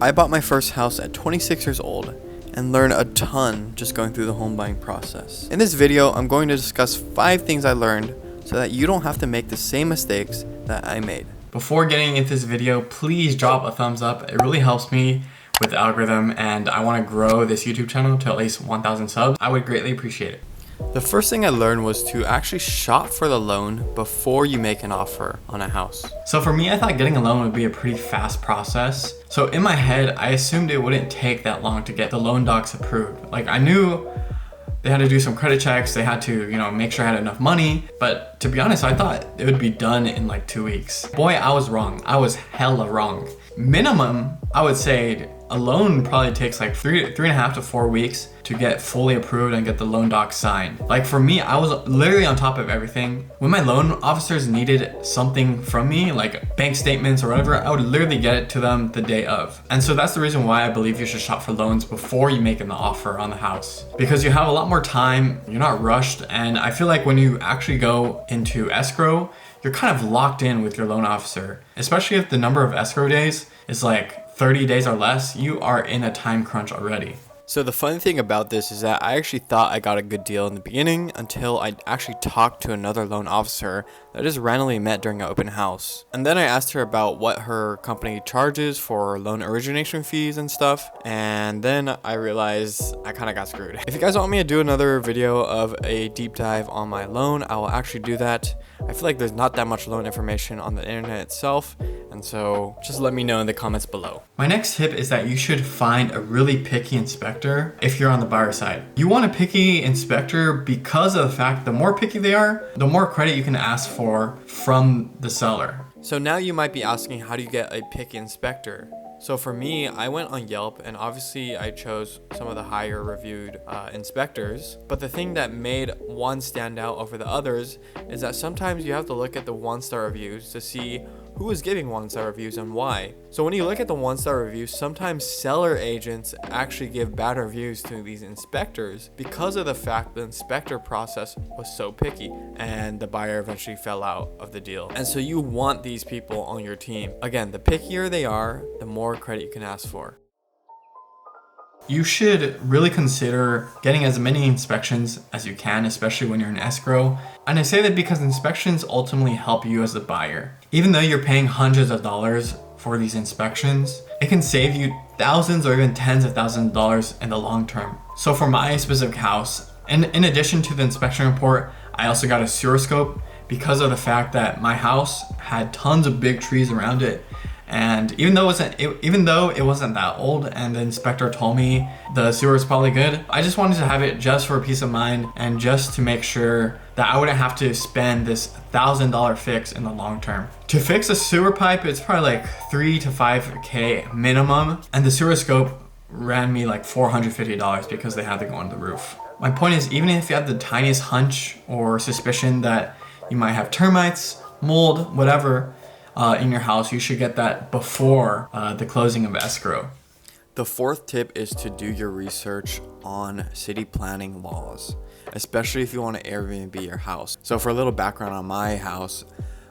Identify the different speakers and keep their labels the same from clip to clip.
Speaker 1: I bought my first house at 26 years old and learned a ton just going through the home buying process. In this video, I'm going to discuss 5 things I learned so that you don't have to make the same mistakes that I made. Before getting into this video, please drop a thumbs up. It really helps me with the algorithm, and I want to grow this YouTube channel to at least 1,000 subs. I would greatly appreciate it. The first thing I learned was to actually shop for the loan before you make an offer on a house. So for me, I thought getting a loan would be a pretty fast process. So in my head, I assumed it wouldn't take that long to get the loan docs approved. Like, I knew they had to do some credit checks, they had to, make sure I had enough money. But to be honest, I thought it would be done in like 2 weeks. Boy, I was wrong. I was hella wrong. Minimum, I would say a loan probably takes like 3.5 to 4 weeks to get fully approved and get the loan docs signed. Like for me, I was literally on top of everything. When my loan officers needed something from me, like bank statements or whatever, I would literally get it to them the day of. And so that's the reason why I believe you should shop for loans before you make an offer on the house, because you have a lot more time, you're not rushed. And I feel like when you actually go into escrow, you're kind of locked in with your loan officer, especially if the number of escrow days is like 30 days or less. You are in a time crunch already. So the funny thing about this is that I actually thought I got a good deal in the beginning until I actually talked to another loan officer that I just randomly met during an open house. And then I asked her about what her company charges for loan origination fees and stuff. And then I realized I kind of got screwed. If you guys want me to do another video of a deep dive on my loan, I will actually do that. I feel like there's not that much loan information on the internet itself. And so just let me know in the comments below. My next tip is that you should find a really picky inspector if you're on the buyer side. You want a picky inspector because of the fact the more picky they are, the more credit you can ask for from the seller. So now you might be asking, how do you get a picky inspector? So for me, I went on Yelp, and obviously I chose some of the higher reviewed inspectors. But the thing that made one stand out over the others is that sometimes you have to look at the 1-star reviews to see who is giving 1-star reviews and why. So when you look at the 1-star reviews, sometimes seller agents actually give bad reviews to these inspectors because of the fact the inspector process was so picky and the buyer eventually fell out of the deal. And so you want these people on your team. Again, the pickier they are, the more credit you can ask for. You should really consider getting as many inspections as you can, especially when you're in escrow. And I say that because inspections ultimately help you as the buyer. Even though you're paying hundreds of dollars for these inspections, it can save you thousands or even tens of thousands of dollars in the long term. So for my specific house, and in addition to the inspection report, I also got a sewer scope because of the fact that my house had tons of big trees around it. And even though it wasn't that old and the inspector told me the sewer is probably good, I just wanted to have it just for peace of mind and just to make sure that I wouldn't have to spend this $1,000 fix in the long term. To fix a sewer pipe, it's probably like $3 to $5K minimum, and the sewer scope ran me like $450 because they had to go on the roof. My point is, even if you have the tiniest hunch or suspicion that you might have termites, mold, whatever, in your house, you should get that before the closing of escrow. The fourth tip is to do your research on city planning laws, especially if you want to Airbnb your house. So for a little background on my house,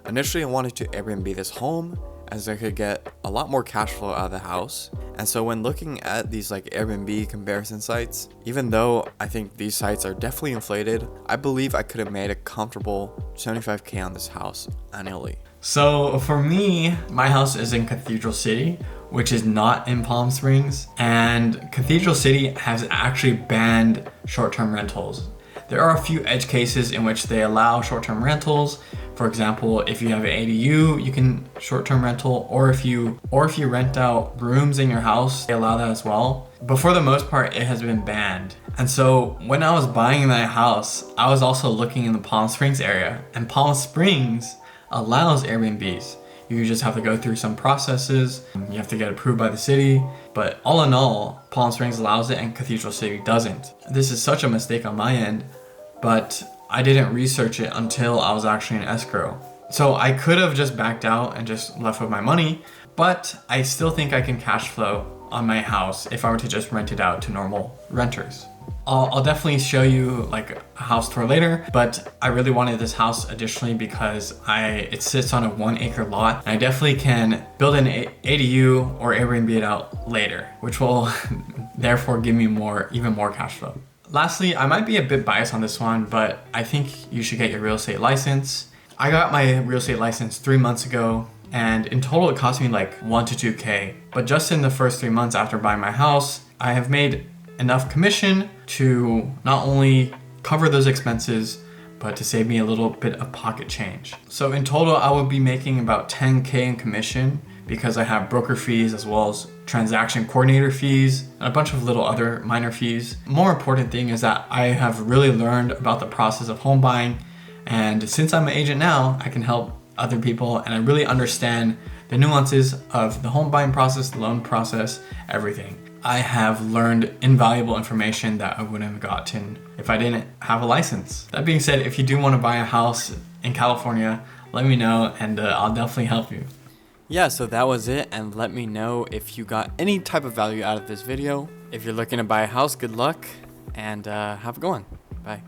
Speaker 1: initially I wanted to Airbnb this home as I could get a lot more cash flow out of the house. And so when looking at these like Airbnb comparison sites, even though I think these sites are definitely inflated, I believe I could have made a comfortable $75K on this house annually. So for me, my house is in Cathedral City, which is not in Palm Springs. And Cathedral City has actually banned short-term rentals. There are a few edge cases in which they allow short-term rentals. For example, if you have an ADU, you can short-term rental, or if you rent out rooms in your house, they allow that as well. But for the most part, it has been banned. And so when I was buying that house, I was also looking in the Palm Springs area, and Palm Springs allows Airbnbs. You just have to go through some processes. You have to get approved by the city. But all in all, Palm Springs allows it and Cathedral City doesn't. This is such a mistake on my end, but I didn't research it until I was actually in escrow. So I could have just backed out and just left with my money, but I still think I can cash flow on my house if I were to just rent it out to normal renters.
Speaker 2: I'll definitely show you like a house tour later, but I really wanted this house additionally because it sits on a 1 acre lot, and I definitely can build an ADU or Airbnb it out later, which will therefore give me even more cash flow. Lastly, I might be a bit biased on this one, but I think you should get your real estate license. I got my real estate license 3 months ago, and in total it cost me like 1 to 2K. But just in the first 3 months after buying my house, I have made enough commission to not only cover those expenses, but to save me a little bit of pocket change. So in total, I will be making about 10K in commission because I have broker fees as well as transaction coordinator fees and a bunch of little other minor fees. More important thing is that I have really learned about the process of home buying, and since I'm an agent now, I can help other people, and I really understand the nuances of the home buying process, the loan process, everything. I have learned invaluable information that I wouldn't have gotten if I didn't have a license. That being said, if you do want to buy a house in California, let me know and I'll definitely help you.
Speaker 1: Yeah, so that was it, and let me know if you got any type of value out of this video. If you're looking to buy a house, good luck, and have a good one. Bye.